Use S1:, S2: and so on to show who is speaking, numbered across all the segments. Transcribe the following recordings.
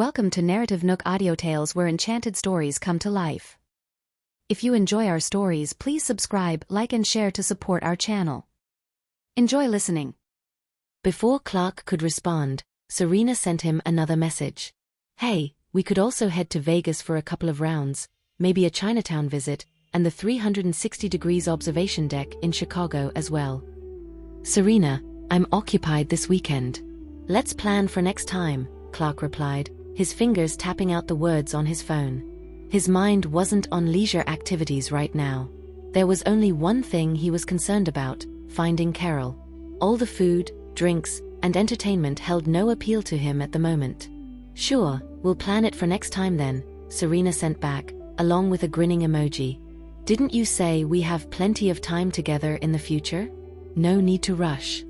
S1: Welcome to NarrativeNook where enchanted stories come to life. If you enjoy our stories, please subscribe, like and share to support our channel. Enjoy listening.
S2: Before Clark could respond, Serena sent him another message. Hey, we could also head to Vegas for a couple of rounds, maybe a Chinatown visit, and the 360 degrees observation deck in Chicago as well. Serena, I'm occupied this weekend. Let's plan for next time, Clark replied, his fingers tapping out the words on his phone. His mind wasn't on leisure activities right now. There was only one thing he was concerned about: finding Carol. All the food, drinks, and entertainment held no appeal to him at the moment. Sure, we'll plan it for next time then, Serena sent back, along with a grinning emoji. Didn't you say we have plenty of time together in the future? No need to rush.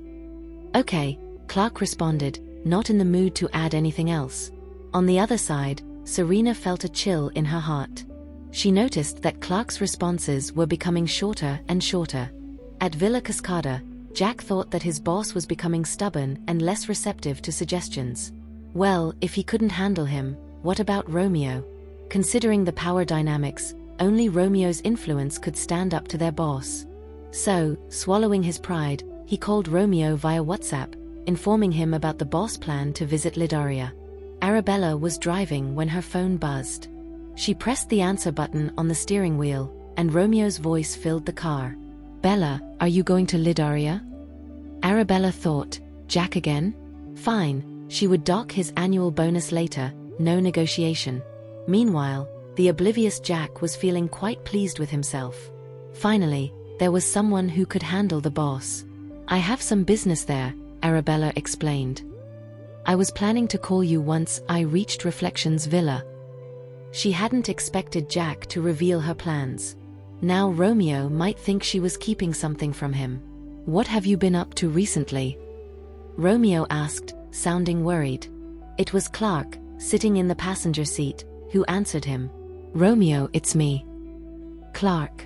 S2: Okay, Clark responded, not in the mood to add anything else. On the other side, Serena felt a chill in her heart. She noticed that Clark's responses were becoming shorter and shorter. At Villa Cascada, Jack thought that his boss was becoming stubborn and less receptive to suggestions. Well, if he couldn't handle him, what about Romeo? Considering the power dynamics, only Romeo's influence could stand up to their boss. So, swallowing his pride, he called Romeo via WhatsApp, informing him about the boss plan to visit Lidaria. Arabella was driving when her phone buzzed. She pressed the answer button on the steering wheel, and Romeo's voice filled the car. Bella, are you going to Lidaria? Arabella thought, Jack again? Fine, she would dock his annual bonus later, no negotiation. Meanwhile, the oblivious Jack was feeling quite pleased with himself. Finally, there was someone who could handle the boss. I have some business there, Arabella explained. I was planning to call you once I reached Reflections Villa. She hadn't expected Jack to reveal her plans. Now Romeo might think she was keeping something from him. What have you been up to recently? Romeo asked, sounding worried. It was Clark, sitting in the passenger seat, who answered him. Romeo, it's me. Clark.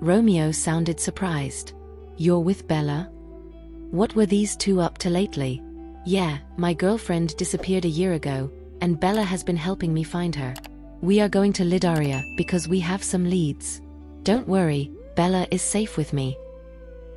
S2: Romeo sounded surprised. You're with Bella? What were these two up to lately? Yeah, my girlfriend disappeared a year ago, and Bella has been helping me find her. We are going to Lidaria because we have some leads. Don't worry, Bella is safe with me.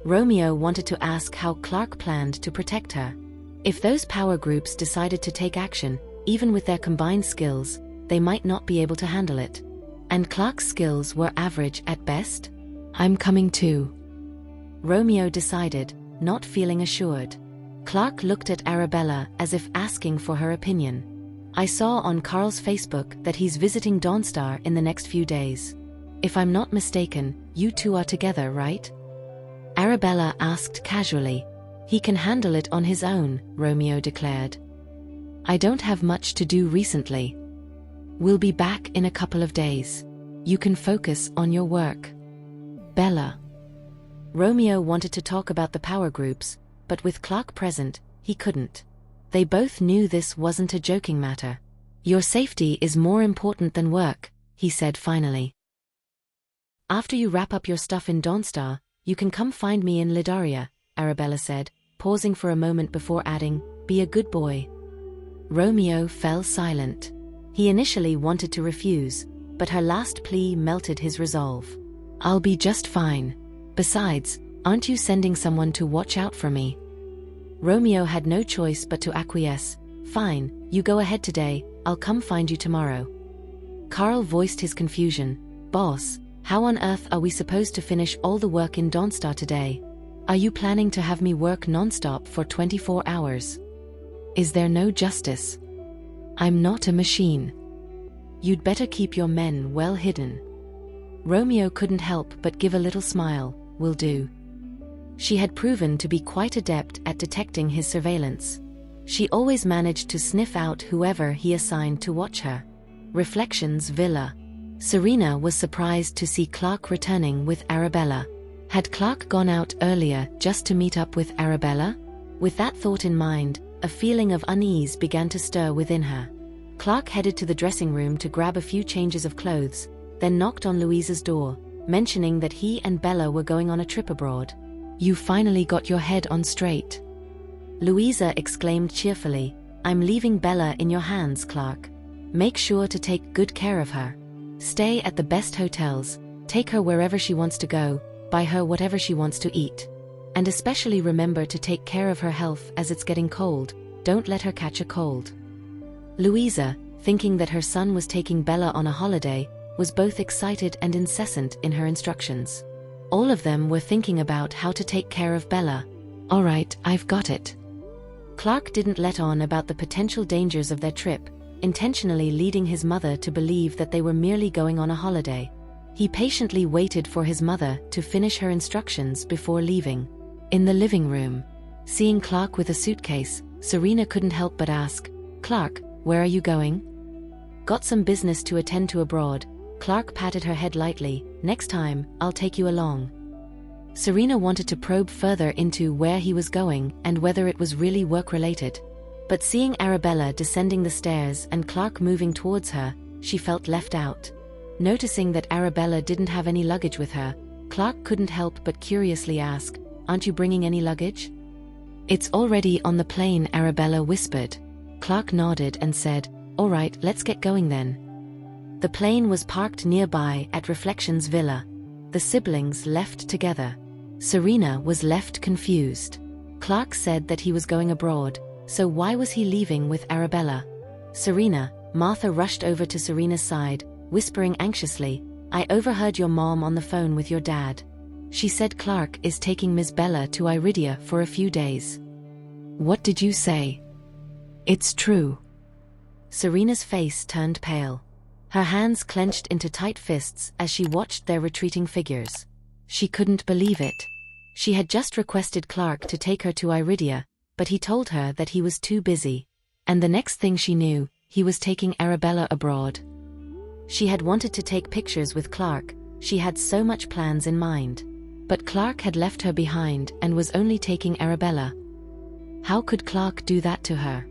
S2: Romeo wanted to ask how Clark planned to protect her. If those power groups decided to take action, even with their combined skills, they might not be able to handle it. And Clark's skills were average at best? I'm coming too. Romeo decided, not feeling assured. Clark looked at Arabella as if asking for her opinion. I saw on Carl's Facebook that he's visiting Dawnstar in the next few days. If I'm not mistaken, you two are together, right? Arabella asked casually. He can handle it on his own, Romeo declared. I don't have much to do recently. We'll be back in a couple of days. You can focus on your work. Bella. Romeo wanted to talk about the power groups, but with Clark present, he couldn't. They both knew this wasn't a joking matter. Your safety is more important than work, he said finally. After you wrap up your stuff in Dawnstar, you can come find me in Lidaria, Arabella said, pausing for a moment before adding, be a good boy. Romeo fell silent. He initially wanted to refuse, but her last plea melted his resolve. I'll be just fine. Besides, aren't you sending someone to watch out for me? Romeo had no choice but to acquiesce. Fine, you go ahead today, I'll come find you tomorrow. Carl voiced his confusion. Boss, how on earth are we supposed to finish all the work in Dawnstar today? Are you planning to have me work non-stop for 24 hours? Is there no justice? I'm not a machine. You'd better keep your men well hidden. Romeo couldn't help but give a little smile. Will do. She had proven to be quite adept at detecting his surveillance. She always managed to sniff out whoever he assigned to watch her. Reflections Villa. Serena was surprised to see Clark returning with Arabella. Had Clark gone out earlier just to meet up with Arabella? With that thought in mind, a feeling of unease began to stir within her. Clark headed to the dressing room to grab a few changes of clothes, then knocked on Louisa's door, mentioning that he and Bella were going on a trip abroad. You finally got your head on straight. Louisa exclaimed cheerfully, I'm leaving Bella in your hands, Clark. Make sure to take good care of her. Stay at the best hotels, take her wherever she wants to go, buy her whatever she wants to eat. And especially remember to take care of her health as it's getting cold. Don't let her catch a cold. Louisa, thinking that her son was taking Bella on a holiday, was both excited and incessant in her instructions. All of them were thinking about how to take care of Bella. All right, I've got it. Clark didn't let on about the potential dangers of their trip, intentionally leading his mother to believe that they were merely going on a holiday. He patiently waited for his mother to finish her instructions before leaving. In the living room, seeing Clark with a suitcase, Serena couldn't help but ask, "Clark, where are you going?" "Got some business to attend to abroad." Clark patted her head lightly. "Next time, I'll take you along." Serena wanted to probe further into where he was going and whether it was really work-related. But seeing Arabella descending the stairs and Clark moving towards her, she felt left out. Noticing that Arabella didn't have any luggage with her, Clark couldn't help but curiously ask, "Aren't you bringing any luggage?" "It's already on the plane," Arabella whispered. Clark nodded and said, "All right, let's get going then." The plane was parked nearby at Reflections Villa. The siblings left together. Serena was left confused. Clark said that he was going abroad, so why was he leaving with Arabella? "Serena," Martha rushed over to Serena's side, whispering anxiously, "I overheard your mom on the phone with your dad. She said Clark is taking Miss Bella to Iridia for a few days." "What did you say?" "It's true." Serena's face turned pale. Her hands clenched into tight fists as she watched their retreating figures. She couldn't believe it. She had just requested Clark to take her to Iridia, but he told her that he was too busy. And the next thing she knew, he was taking Arabella abroad. She had wanted to take pictures with Clark, she had so much plans in mind. But Clark had left her behind and was only taking Arabella. How could Clark do that to her?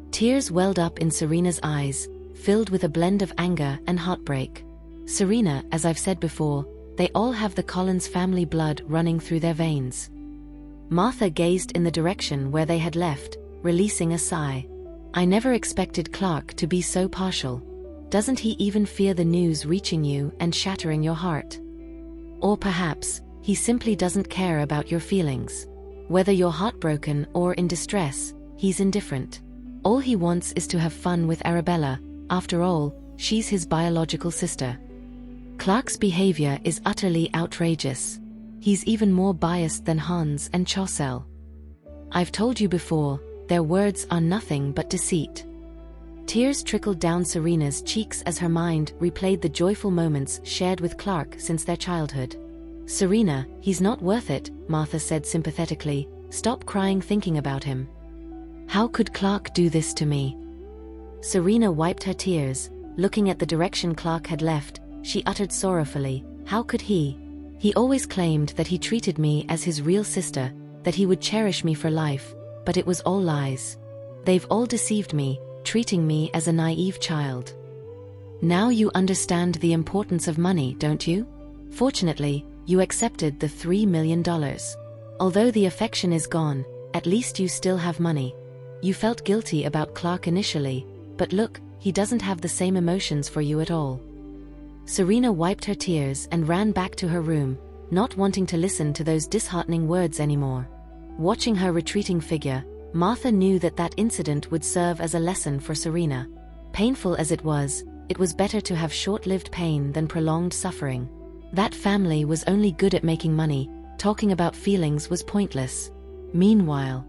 S2: Tears welled up in Serena's eyes, filled with a blend of anger and heartbreak. Serena, as I've said before, they all have the Collins family blood running through their veins. Martha gazed in the direction where they had left, releasing a sigh. "I never expected Clark to be so partial. Doesn't he even fear the news reaching you and shattering your heart? Or perhaps, he simply doesn't care about your feelings. Whether you're heartbroken or in distress, he's indifferent. All he wants is to have fun with Arabella. After all, she's his biological sister." Clark's behavior is utterly outrageous. He's even more biased than Hans and Chaucel. I've told you before, their words are nothing but deceit. Tears trickled down Serena's cheeks as her mind replayed the joyful moments shared with Clark since their childhood. "Serena, he's not worth it," Martha said sympathetically. "Stop crying thinking about him." "How could Clark do this to me?" Serena wiped her tears. Looking at the direction Clark had left, she uttered sorrowfully, "How could he? He always claimed that he treated me as his real sister, that he would cherish me for life, but it was all lies. They've all deceived me, treating me as a naive child. Now you understand the importance of money, don't you? Fortunately, you accepted the $3 million. Although the affection is gone, at least you still have money. You felt guilty about Clark initially, but look, he doesn't have the same emotions for you at all." Serena wiped her tears and ran back to her room, not wanting to listen to those disheartening words anymore. Watching her retreating figure, Martha knew that that incident would serve as a lesson for Serena. Painful as it was better to have short-lived pain than prolonged suffering. That family was only good at making money, talking about feelings was pointless. Meanwhile,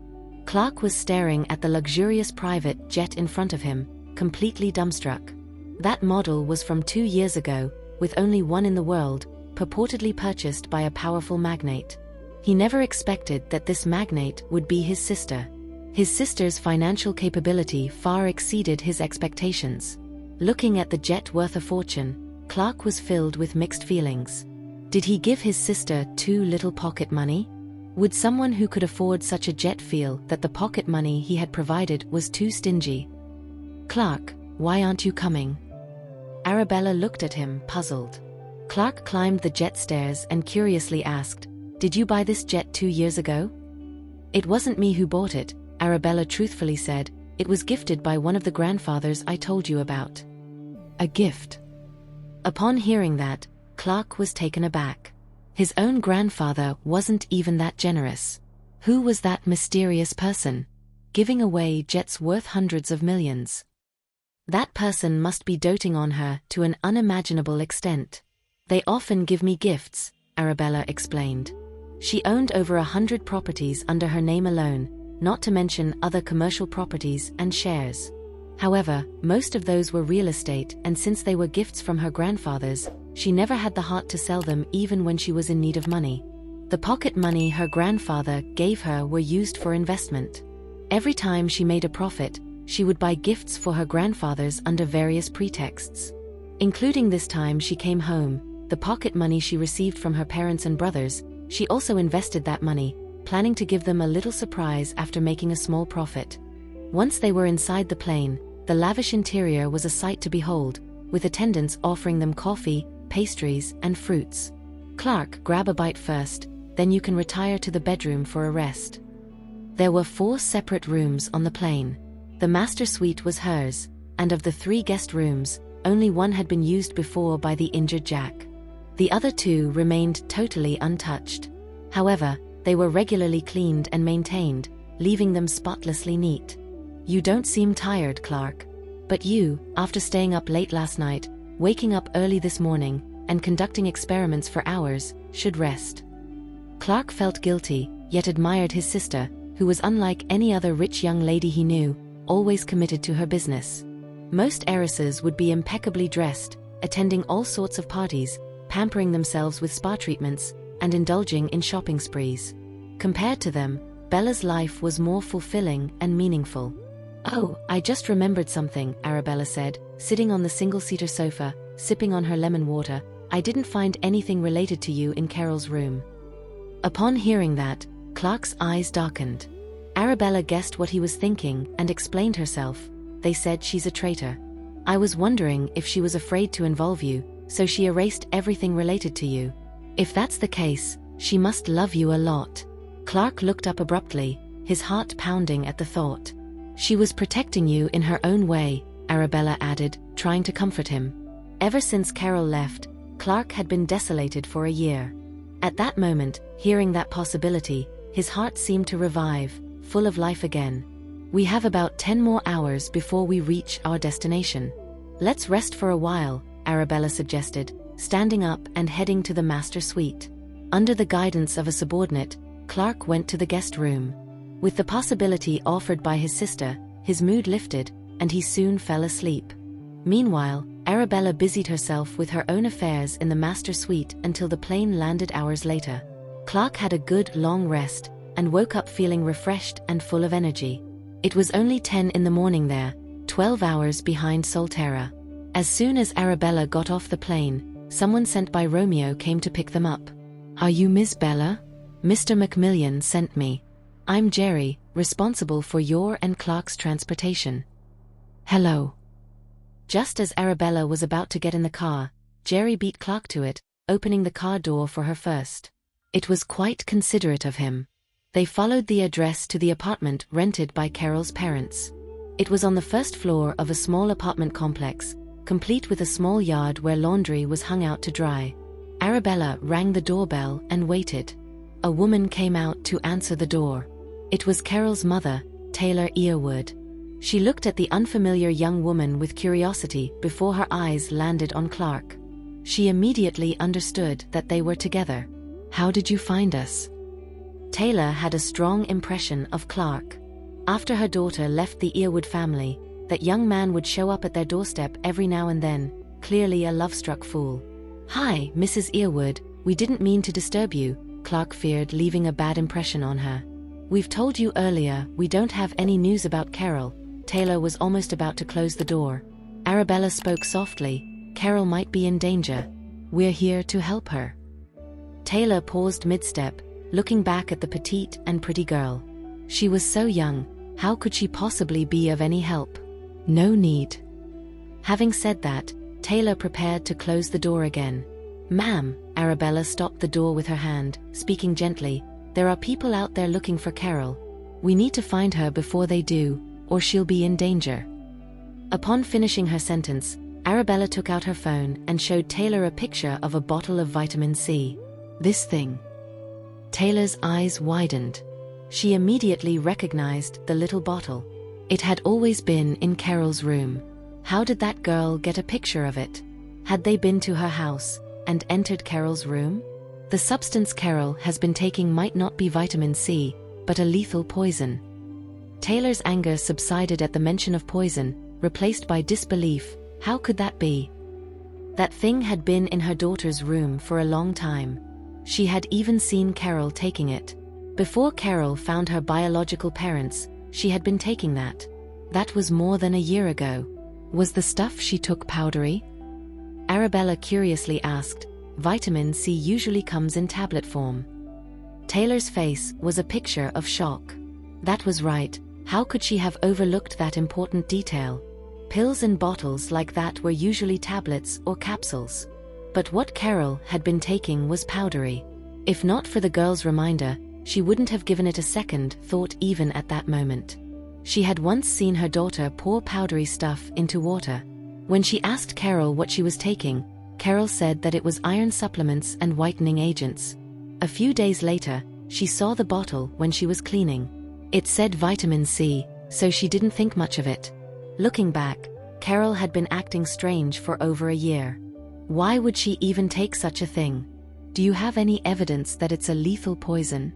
S2: Clark was staring at the luxurious private jet in front of him, completely dumbstruck. That model was from 2 years ago, with only one in the world, purportedly purchased by a powerful magnate. He never expected that this magnate would be his sister. His sister's financial capability far exceeded his expectations. Looking at the jet worth a fortune, Clark was filled with mixed feelings. Did he give his sister too little pocket money? Would someone who could afford such a jet feel that the pocket money he had provided was too stingy? "Clark, why aren't you coming?" Arabella looked at him, puzzled. Clark climbed the jet stairs and curiously asked, "Did you buy this jet 2 years ago?" "It wasn't me who bought it," Arabella truthfully said. It was gifted by one of the grandfathers I told you about. A gift. Upon hearing that, Clark was taken aback. His own grandfather wasn't even that generous. Who was that mysterious person, giving away jets worth hundreds of millions? That person must be doting on her to an unimaginable extent. They often give me gifts, Arabella explained. She owned over 100 properties under her name alone, not to mention other commercial properties and shares. However, most of those were real estate, and since they were gifts from her grandfathers, she never had the heart to sell them even when she was in need of money. The pocket money her grandfather gave her were used for investment. Every time she made a profit, she would buy gifts for her grandfathers under various pretexts. Including this time she came home, the pocket money she received from her parents and brothers, she also invested that money, planning to give them a little surprise after making a small profit. Once they were inside the plane, the lavish interior was a sight to behold, with attendants offering them coffee, pastries, and fruits. Clark, grab a bite first, then you can retire to the bedroom for a rest. There were 4 separate rooms on the plane. The master suite was hers, and of the 3 guest rooms, only one had been used before by the injured Jack. The other 2 remained totally untouched. However, they were regularly cleaned and maintained, leaving them spotlessly neat. You don't seem tired, Clark. But you, after staying up late last night, waking up early this morning, and conducting experiments for hours, should rest. Clark felt guilty, yet admired his sister, who was unlike any other rich young lady he knew, always committed to her business. Most heiresses would be impeccably dressed, attending all sorts of parties, pampering themselves with spa treatments, and indulging in shopping sprees. Compared to them, Bella's life was more fulfilling and meaningful. "Oh, I just remembered something," Arabella said, sitting on the single-seater sofa, sipping on her lemon water. "I didn't find anything related to you in Carol's room." Upon hearing that, Clark's eyes darkened. Arabella guessed what he was thinking and explained herself. "They said she's a traitor. I was wondering if she was afraid to involve you, so she erased everything related to you. If that's the case, she must love you a lot." Clark looked up abruptly, his heart pounding at the thought. "She was protecting you in her own way," Arabella added, trying to comfort him. Ever since Carol left, Clark had been desolated for a year. At that moment, hearing that possibility, his heart seemed to revive, full of life again. "We have about 10 more hours before we reach our destination. Let's rest for a while," Arabella suggested, standing up and heading to the master suite. Under the guidance of a subordinate, Clark went to the guest room. With the possibility offered by his sister, his mood lifted, and he soon fell asleep. Meanwhile, Arabella busied herself with her own affairs in the master suite until the plane landed hours later. Clark had a good long rest, and woke up feeling refreshed and full of energy. It was only 10 in the morning there, 12 hours behind Solterra. As soon as Arabella got off the plane, someone sent by Romeo came to pick them up. "Are you Miss Bella? Mr. Macmillan sent me. I'm Jerry, responsible for your and Clark's transportation." "Hello." Just as Arabella was about to get in the car, Jerry beat Clark to it, opening the car door for her first. It was quite considerate of him. They followed the address to the apartment rented by Carol's parents. It was on the first floor of a small apartment complex, complete with a small yard where laundry was hung out to dry. Arabella rang the doorbell and waited. A woman came out to answer the door. It was Carol's mother, Taylor Earwood. She looked at the unfamiliar young woman with curiosity before her eyes landed on Clark. She immediately understood that they were together. "How did you find us?" Taylor had a strong impression of Clark. After her daughter left the Earwood family, that young man would show up at their doorstep every now and then, clearly a love-struck fool. "Hi, Mrs. Earwood, we didn't mean to disturb you," Clark feared leaving a bad impression on her. "We've told you earlier we don't have any news about Carol." Taylor was almost about to close the door. Arabella spoke softly. "Carol might be in danger. We're here to help her." Taylor paused mid-step, looking back at the petite and pretty girl. She was so young, how could she possibly be of any help? "No need." Having said that, Taylor prepared to close the door again. "Ma'am," Arabella stopped the door with her hand, speaking gently, "there are people out there looking for Carol. We need to find her before they do, or she'll be in danger." Upon finishing her sentence, Arabella took out her phone and showed Taylor a picture of a bottle of vitamin C. "This thing." Taylor's eyes widened. She immediately recognized the little bottle. It had always been in Carol's room. How did that girl get a picture of it? Had they been to her house and entered Carol's room? The substance Carol has been taking might not be vitamin C, but a lethal poison. Taylor's anger subsided at the mention of poison, replaced by disbelief. How could that be? That thing had been in her daughter's room for a long time. She had even seen Carol taking it. Before Carol found her biological parents, she had been taking that. That was more than a year ago. Was the stuff she took powdery? Arabella curiously asked. Vitamin C usually comes in tablet form. Taylor's face was a picture of shock. That was right. How could she have overlooked that important detail? Pills in bottles like that were usually tablets or capsules. But what Carol had been taking was powdery. If not for the girl's reminder, she wouldn't have given it a second thought even at that moment. She had once seen her daughter pour powdery stuff into water. When she asked Carol what she was taking, Carol said that it was iron supplements and whitening agents. A few days later, she saw the bottle when she was cleaning. It said vitamin C, so she didn't think much of it. Looking back, Carol had been acting strange for over a year. Why would she even take such a thing? Do you have any evidence that it's a lethal poison?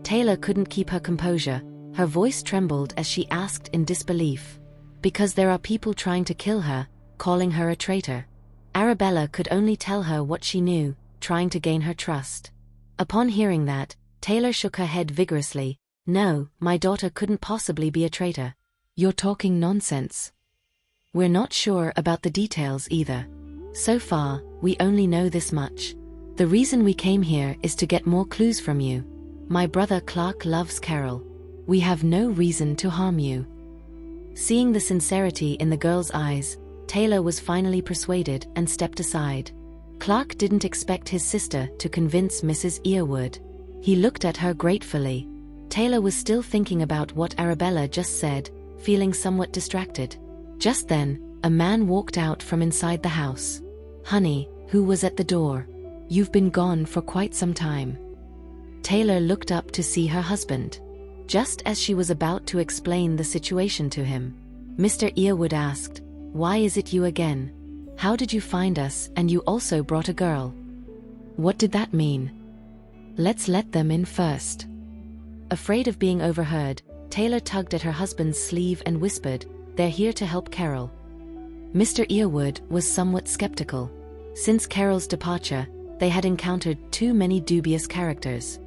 S2: Taylor couldn't keep her composure. Her voice trembled as she asked in disbelief. Because there are people trying to kill her, calling her a traitor. Arabella could only tell her what she knew, trying to gain her trust. Upon hearing that, Taylor shook her head vigorously. No, my daughter couldn't possibly be a traitor. You're talking nonsense. We're not sure about the details either. So far, we only know this much. The reason we came here is to get more clues from you. My brother Clark loves Carol. We have no reason to harm you. Seeing the sincerity in the girl's eyes, Taylor was finally persuaded and stepped aside. Clark didn't expect his sister to convince Mrs. Earwood. He looked at her gratefully. Taylor was still thinking about what Arabella just said, feeling somewhat distracted. Just then, a man walked out from inside the house. Honey, who was at the door? You've been gone for quite some time. Taylor looked up to see her husband. Just as she was about to explain the situation to him, Mr. Earwood asked, "Why is it you again? How did you find us and you also brought a girl?" What did that mean? Let's let them in first. Afraid of being overheard, Taylor tugged at her husband's sleeve and whispered, "They're here to help Carol." Mr. Earwood was somewhat skeptical. Since Carol's departure, they had encountered too many dubious characters.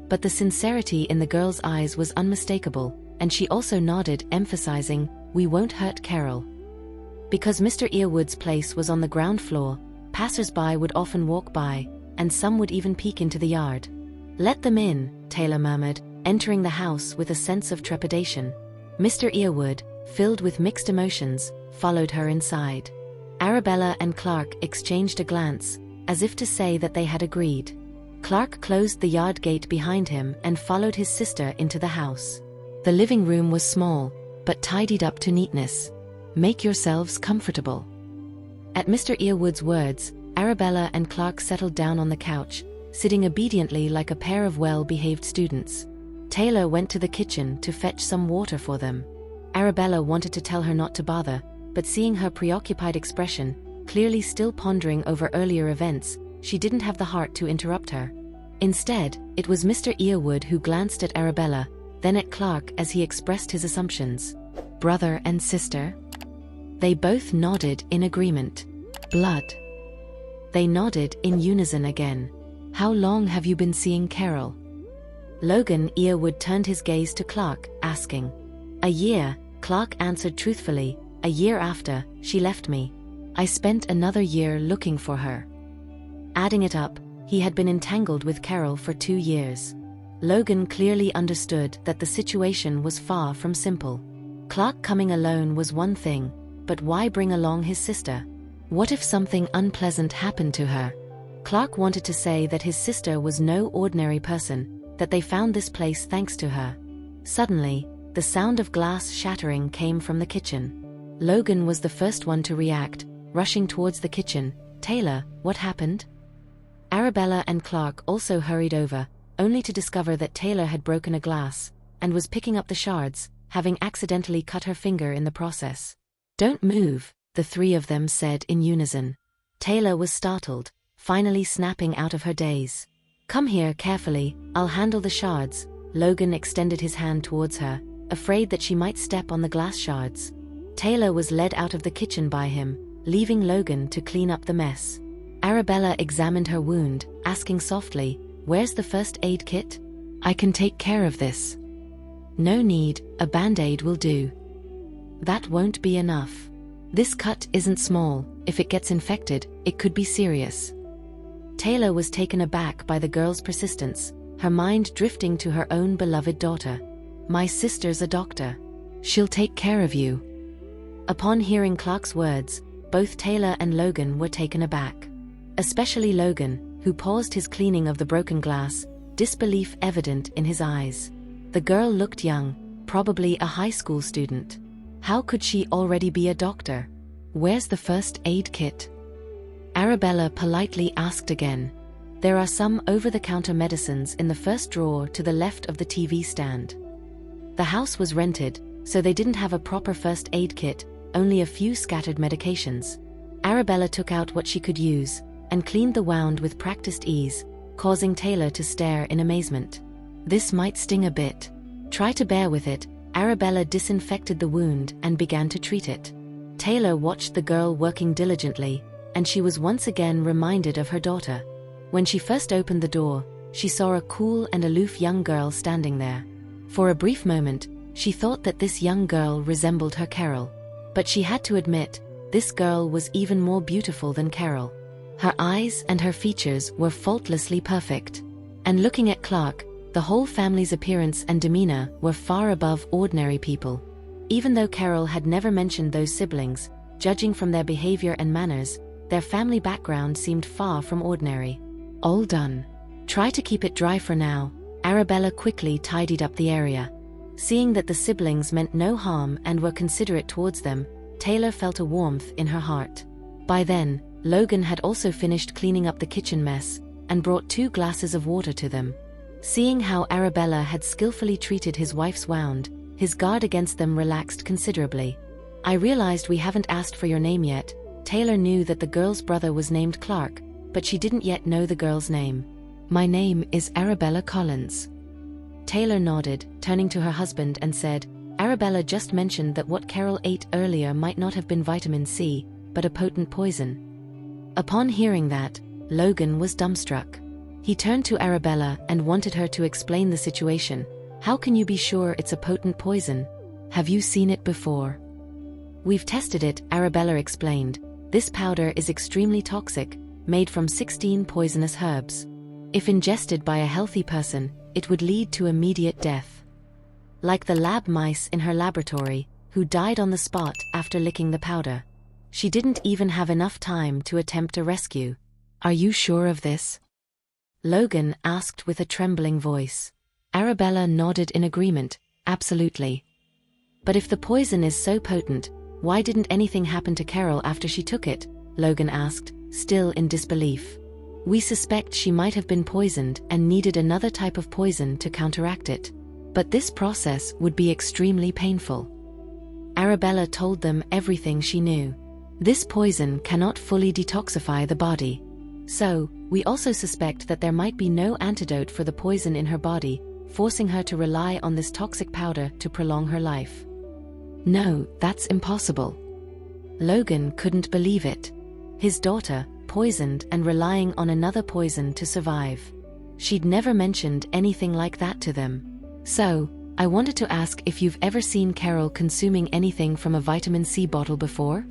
S2: But the sincerity in the girl's eyes was unmistakable, and she also nodded, emphasizing, "We won't hurt Carol." Because Mr. Earwood's place was on the ground floor, passers-by would often walk by, and some would even peek into the yard. "Let them in," Taylor murmured, entering the house with a sense of trepidation. Mr. Earwood, filled with mixed emotions, followed her inside. Arabella and Clark exchanged a glance, as if to say that they had agreed. Clark closed the yard gate behind him and followed his sister into the house. The living room was small, but tidied up to neatness. "Make yourselves comfortable." At Mr. Earwood's words, Arabella and Clark settled down on the couch, sitting obediently like a pair of well-behaved students. Taylor went to the kitchen to fetch some water for them. Arabella wanted to tell her not to bother, but seeing her preoccupied expression, clearly still pondering over earlier events, she didn't have the heart to interrupt her. Instead, it was Mr. Earwood who glanced at Arabella, then at Clark as he expressed his assumptions. "Brother and sister?" They both nodded in agreement. "Blood?" They nodded in unison again. "How long have you been seeing Carol?" Logan Earwood turned his gaze to Clark, asking. "A year," Clark answered truthfully. "A year after she left me. I spent another year looking for her." Adding it up, he had been entangled with Carol for 2 years. Logan clearly understood that the situation was far from simple. Clark coming alone was one thing, but why bring along his sister? What if something unpleasant happened to her? Clark wanted to say that his sister was no ordinary person, that they found this place thanks to her. Suddenly, the sound of glass shattering came from the kitchen. Logan was the first one to react, rushing towards the kitchen. "Taylor, what happened?" Arabella and Clark also hurried over, only to discover that Taylor had broken a glass, and was picking up the shards, having accidentally cut her finger in the process. "Don't move," the three of them said in unison. Taylor was startled, finally snapping out of her daze. "Come here carefully, I'll handle the shards." Logan extended his hand towards her, afraid that she might step on the glass shards. Taylor was led out of the kitchen by him, leaving Logan to clean up the mess. Arabella examined her wound, asking softly, "Where's the first aid kit? I can take care of this." "No need, a band-aid will do." "That won't be enough. This cut isn't small, if it gets infected, it could be serious." Taylor was taken aback by the girl's persistence, her mind drifting to her own beloved daughter. "My sister's a doctor. She'll take care of you." Upon hearing Clark's words, both Taylor and Logan were taken aback. Especially Logan, who paused his cleaning of the broken glass, disbelief evident in his eyes. The girl looked young, probably a high school student. How could she already be a doctor? "Where's the first aid kit?" Arabella politely asked again. "There are some over-the-counter medicines in the first drawer to the left of the TV stand." The house was rented, so they didn't have a proper first aid kit, only a few scattered medications. Arabella took out what she could use, and cleaned the wound with practiced ease, causing Taylor to stare in amazement. "This might sting a bit. Try to bear with it." Arabella disinfected the wound and began to treat it. Taylor watched the girl working diligently, and she was once again reminded of her daughter. When she first opened the door, she saw a cool and aloof young girl standing there. For a brief moment, she thought that this young girl resembled her Carol. But she had to admit, this girl was even more beautiful than Carol. Her eyes and her features were faultlessly perfect. And looking at Clark, the whole family's appearance and demeanor were far above ordinary people. Even though Carol had never mentioned those siblings, judging from their behavior and manners, their family background seemed far from ordinary. "All done. Try to keep it dry for now." Arabella quickly tidied up the area. Seeing that the siblings meant no harm and were considerate towards them, Taylor felt a warmth in her heart. By then, Logan had also finished cleaning up the kitchen mess, and brought 2 glasses of water to them. Seeing how Arabella had skillfully treated his wife's wound, his guard against them relaxed considerably. "I realized we haven't asked for your name yet." Taylor knew that the girl's brother was named Clark, but she didn't yet know the girl's name. "My name is Arabella Collins." Taylor nodded, turning to her husband and said, "Arabella just mentioned that what Carol ate earlier might not have been vitamin C, but a potent poison." Upon hearing that, Logan was dumbstruck. He turned to Arabella and wanted her to explain the situation. "How can you be sure it's a potent poison? Have you seen it before?" "We've tested it," Arabella explained. "This powder is extremely toxic, made from 16 poisonous herbs. If ingested by a healthy person, it would lead to immediate death. Like the lab mice in her laboratory, who died on the spot after licking the powder. She didn't even have enough time to attempt a rescue." "Are you sure of this?" Logan asked with a trembling voice. Arabella nodded in agreement, "Absolutely." "But if the poison is so potent, why didn't anything happen to Carol after she took it?" Logan asked, still in disbelief. "We suspect she might have been poisoned and needed another type of poison to counteract it. But this process would be extremely painful." Arabella told them everything she knew. "This poison cannot fully detoxify the body. So, we also suspect that there might be no antidote for the poison in her body, forcing her to rely on this toxic powder to prolong her life." "No, that's impossible." Logan couldn't believe it. His daughter, poisoned and relying on another poison to survive. She'd never mentioned anything like that to them. "So, I wanted to ask if you've ever seen Carol consuming anything from a vitamin C bottle before?"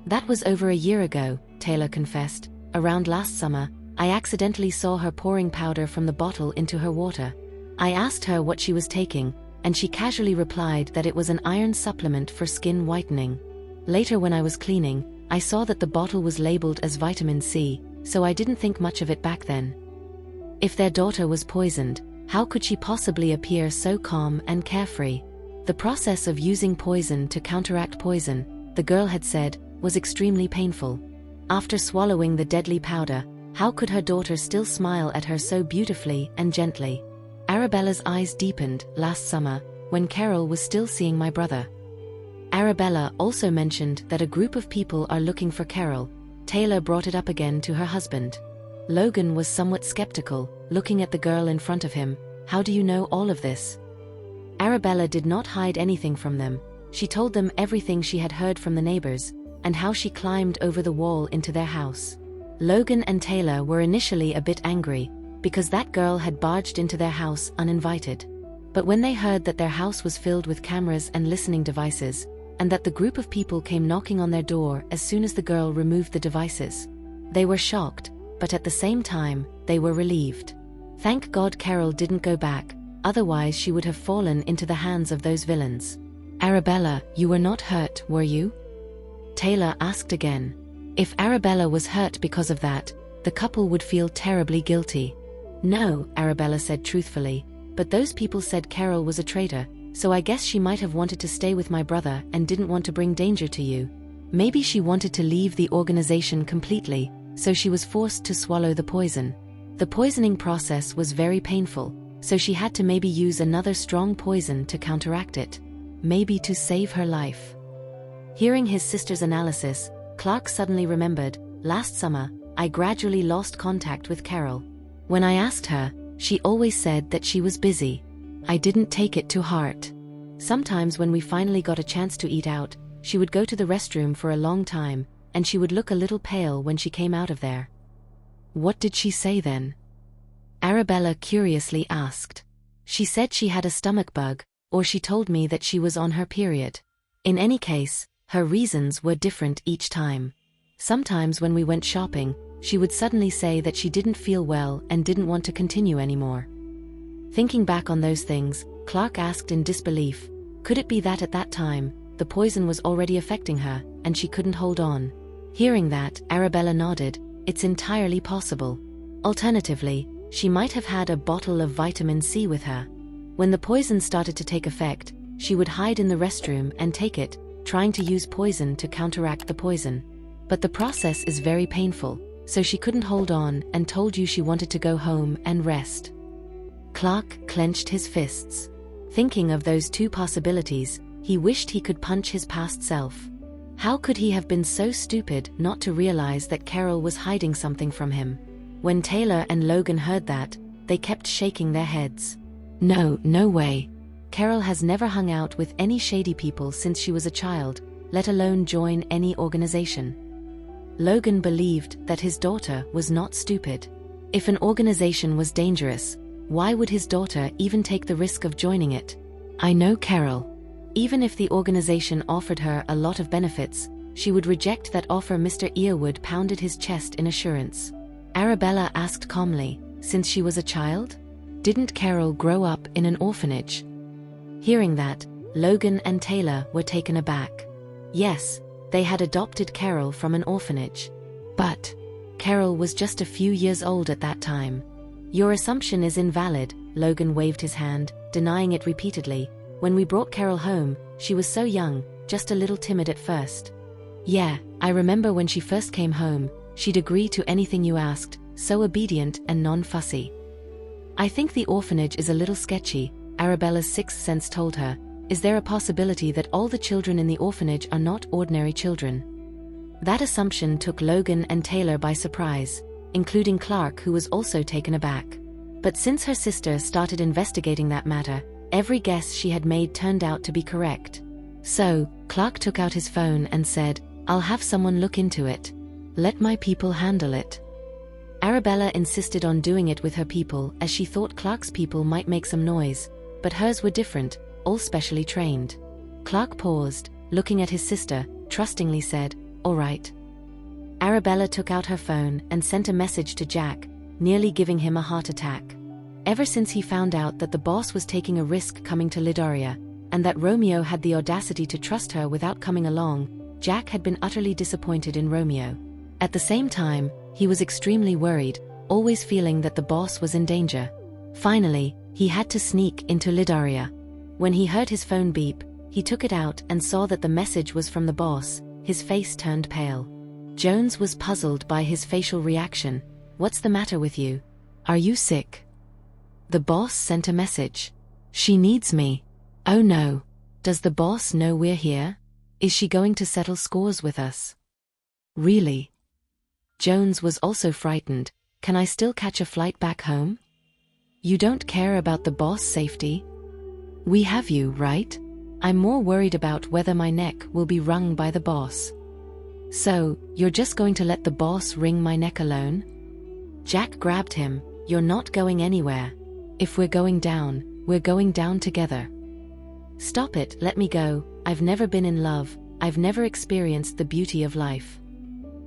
S2: "That was over a year ago," Taylor confessed. "Around last summer, I accidentally saw her pouring powder from the bottle into her water. I asked her what she was taking, and she casually replied that it was an iron supplement for skin whitening. Later when I was cleaning, I saw that the bottle was labeled as vitamin C, so I didn't think much of it back then." If their daughter was poisoned, how could she possibly appear so calm and carefree? The process of using poison to counteract poison, the girl had said, was extremely painful. After swallowing the deadly powder, how could her daughter still smile at her so beautifully and gently? Arabella's eyes deepened last summer, when Carol was still seeing my brother. Arabella also mentioned that a group of people are looking for Carol. Taylor brought it up again to her husband. Logan was somewhat skeptical, looking at the girl in front of him. How do you know all of this? Arabella did not hide anything from them. She told them everything she had heard from the neighbors, and how she climbed over the wall into their house. Logan and Taylor were initially a bit angry, because that girl had barged into their house uninvited. But when they heard that their house was filled with cameras and listening devices, and that the group of people came knocking on their door as soon as the girl removed the devices, they were shocked, but at the same time, they were relieved. Thank God Carol didn't go back, otherwise she would have fallen into the hands of those villains. Arabella, you were not hurt, were you? Taylor asked again. If Arabella was hurt because of that, the couple would feel terribly guilty. No, Arabella said truthfully, but those people said Carol was a traitor, so I guess she might have wanted to stay with my brother and didn't want to bring danger to you. Maybe she wanted to leave the organization completely, so she was forced to swallow the poison. The poisoning process was very painful, so she had to maybe use another strong poison to counteract it. Maybe to save her life. Hearing his sister's analysis, Clark suddenly remembered, last summer, I gradually lost contact with Carol. When I asked her, she always said that she was busy. I didn't take it to heart. Sometimes when we finally got a chance to eat out, she would go to the restroom for a long time, and she would look a little pale when she came out of there. What did she say then? Arabella curiously asked. She said she had a stomach bug, or she told me that she was on her period. In any case, her reasons were different each time. Sometimes when we went shopping, she would suddenly say that she didn't feel well and didn't want to continue anymore. Thinking back on those things, Clark asked in disbelief, could it be that at that time, the poison was already affecting her, and she couldn't hold on? Hearing that, Arabella nodded, it's entirely possible. Alternatively, she might have had a bottle of vitamin C with her. When the poison started to take effect, she would hide in the restroom and take it, trying to use poison to counteract the poison. But the process is very painful, so she couldn't hold on and told you she wanted to go home and rest. Clark clenched his fists. Thinking of those two possibilities, he wished he could punch his past self. How could he have been so stupid not to realize that Carol was hiding something from him? When Taylor and Logan heard that, they kept shaking their heads. No way. Carol has never hung out with any shady people since she was a child, let alone join any organization. Logan believed that his daughter was not stupid. If an organization was dangerous, why would his daughter even take the risk of joining it? I know Carol. Even if the organization offered her a lot of benefits, she would reject that offer. Mr. Earwood pounded his chest in assurance. Arabella asked calmly, since she was a child? Didn't Carol grow up in an orphanage? Hearing that, Logan and Taylor were taken aback. Yes, they had adopted Carol from an orphanage. But Carol was just a few years old at that time. Your assumption is invalid, Logan waved his hand, denying it repeatedly. When we brought Carol home, she was so young, just a little timid at first. Yeah, I remember when she first came home, she'd agree to anything you asked, so obedient and non-fussy. I think the orphanage is a little sketchy, Arabella's sixth sense told her. Is there a possibility that all the children in the orphanage are not ordinary children? That assumption took Logan and Taylor by surprise, including Clark, who was also taken aback. But since her sister started investigating that matter, every guess she had made turned out to be correct. So, Clark took out his phone and said, I'll have someone look into it. Let my people handle it. Arabella insisted on doing it with her people, as she thought Clark's people might make some noise, but hers were different, all specially trained. Clark paused, looking at his sister, trustingly said, all right. Arabella took out her phone and sent a message to Jack, nearly giving him a heart attack. Ever since he found out that the boss was taking a risk coming to Lydoria, and that Romeo had the audacity to trust her without coming along, Jack had been utterly disappointed in Romeo. At the same time, he was extremely worried, always feeling that the boss was in danger. Finally, he had to sneak into Lydoria. When he heard his phone beep, he took it out and saw that the message was from the boss. His face turned pale. Jones was puzzled by his facial reaction. "What's the matter with you? Are you sick?" "The boss sent a message. She needs me." "Oh no. Does the boss know we're here? Is she going to settle scores with us?" "Really?" Jones was also frightened. "Can I still catch a flight back home?" "You don't care about the boss' safety? We have you, right? I'm more worried about whether my neck will be wrung by the boss." "So, you're just going to let the boss wring my neck alone?" Jack grabbed him. "You're not going anywhere. If we're going down together." "Stop it, let me go. I've never been in love. I've never experienced the beauty of life."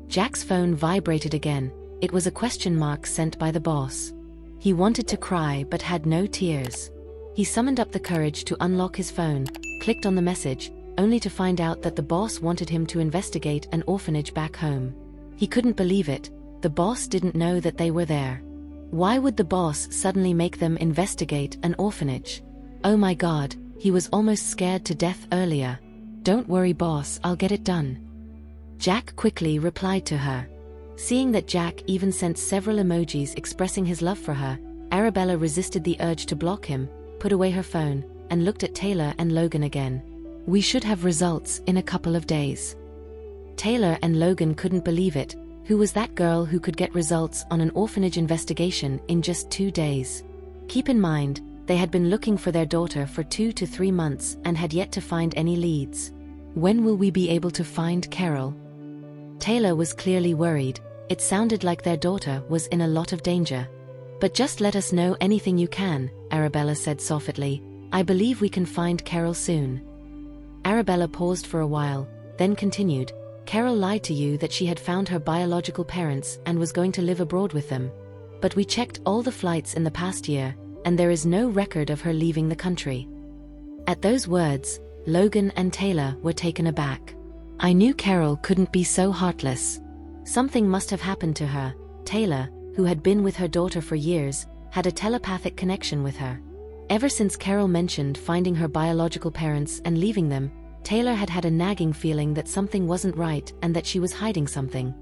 S2: Jack's phone vibrated again. It was a question mark sent by the boss. He wanted to cry but had no tears. He summoned up the courage to unlock his phone, clicked on the message, only to find out that the boss wanted him to investigate an orphanage back home. He couldn't believe it. The boss didn't know that they were there. Why would the boss suddenly make them investigate an orphanage? Oh my God, he was almost scared to death earlier. "Don't worry boss, I'll get it done." Jack quickly replied to her. Seeing that Jack even sent several emojis expressing his love for her, Arabella resisted the urge to block him, put away her phone, and looked at Taylor and Logan again. "We should have results in a couple of days." Taylor and Logan couldn't believe it. Who was that girl who could get results on an orphanage investigation in just 2 days? Keep in mind, they had been looking for their daughter for 2 to 3 months and had yet to find any leads. When will we be able to find Carol? Taylor was clearly worried. It sounded like their daughter was in a lot of danger. "But just let us know anything you can," Arabella said softly. "I believe we can find Carol soon." Arabella paused for a while, then continued. "Carol lied to you that she had found her biological parents and was going to live abroad with them. But we checked all the flights in the past year, and there is no record of her leaving the country." At those words, Logan and Taylor were taken aback. "I knew Carol couldn't be so heartless. Something must have happened to her." Taylor, who had been with her daughter for years, had a telepathic connection with her. Ever since Carol mentioned finding her biological parents and leaving them, Taylor had had a nagging feeling that something wasn't right and that she was hiding something.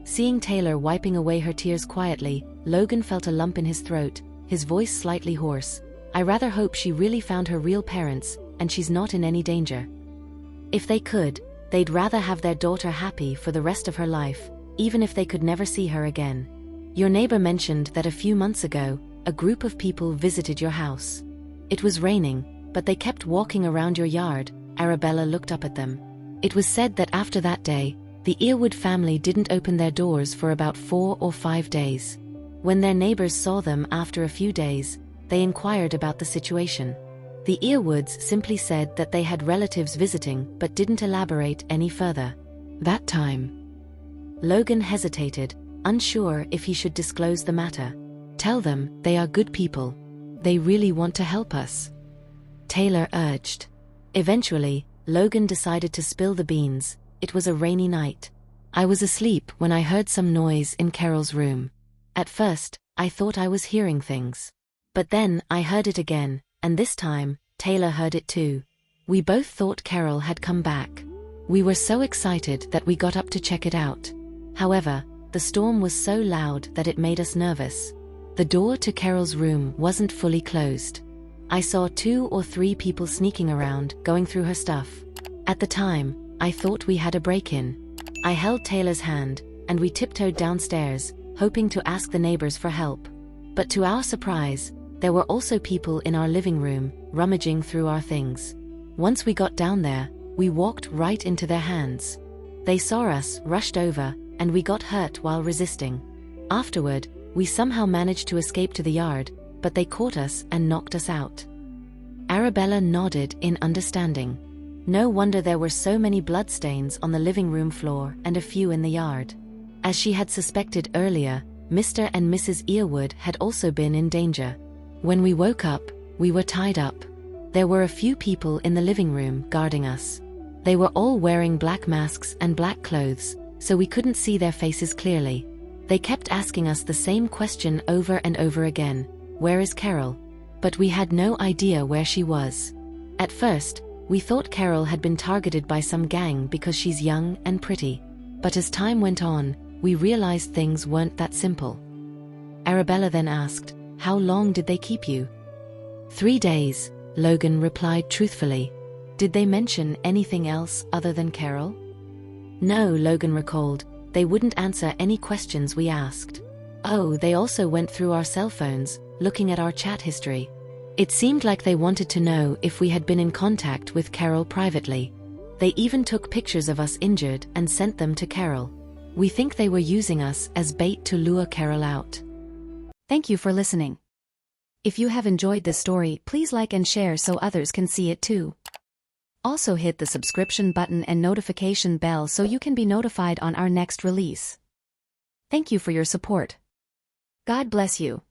S2: Seeing Taylor wiping away her tears quietly, Logan felt a lump in his throat, his voice slightly hoarse. "I rather hope she really found her real parents, and she's not in any danger. If they could, they'd rather have their daughter happy for the rest of her life, even if they could never see her again. Your neighbor mentioned that a few months ago, a group of people visited your house. It was raining, but they kept walking around your yard." Arabella looked up at them. "It was said that after that day, the Earwood family didn't open their doors for about 4 or 5 days. When their neighbors saw them after a few days, they inquired about the situation. The Earwoods simply said that they had relatives visiting but didn't elaborate any further." "That time?" Logan hesitated, unsure if he should disclose the matter. "Tell them they are good people. They really want to help us," Taylor urged. Eventually, Logan decided to spill the beans. "It was a rainy night. I was asleep when I heard some noise in Carol's room. At first, I thought I was hearing things. But then I heard it again, and this time, Taylor heard it too. We both thought Carol had come back. We were so excited that we got up to check it out. However, the storm was so loud that it made us nervous. The door to Carol's room wasn't fully closed. I saw 2 or 3 people sneaking around, going through her stuff. At the time, I thought we had a break-in. I held Taylor's hand, and we tiptoed downstairs, hoping to ask the neighbors for help. But to our surprise, there were also people in our living room, rummaging through our things. Once we got down there, we walked right into their hands. They saw us, rushed over, and we got hurt while resisting. Afterward, we somehow managed to escape to the yard, but they caught us and knocked us out." Arabella nodded in understanding. No wonder there were so many bloodstains on the living room floor and a few in the yard. As she had suspected earlier, Mr. and Mrs. Earwood had also been in danger. When we woke up, we were tied up. There were a few people in the living room guarding us. They were all wearing black masks and black clothes, so we couldn't see their faces clearly. They kept asking us the same question over and over again. "Where is Carol?" But we had no idea where she was. At first, we thought Carol had been targeted by some gang because she's young and pretty. But as time went on, we realized things weren't that simple. Arabella then asked, "How long did they keep you?" 3 days, Logan replied truthfully. Did they mention anything else other than Carol? No, Logan recalled. They wouldn't answer any questions we asked. Oh, they also went through our cell phones, looking at our chat history. It seemed like they wanted to know if we had been in contact with Carol privately. They even took pictures of us injured and sent them to Carol. We think they were using us as bait to lure Carol out.
S1: Thank you for listening. If you have enjoyed this story, please like and share so others can see it too. Also hit the subscription button and notification bell so you can be notified on our next release. Thank you for your support. God bless you.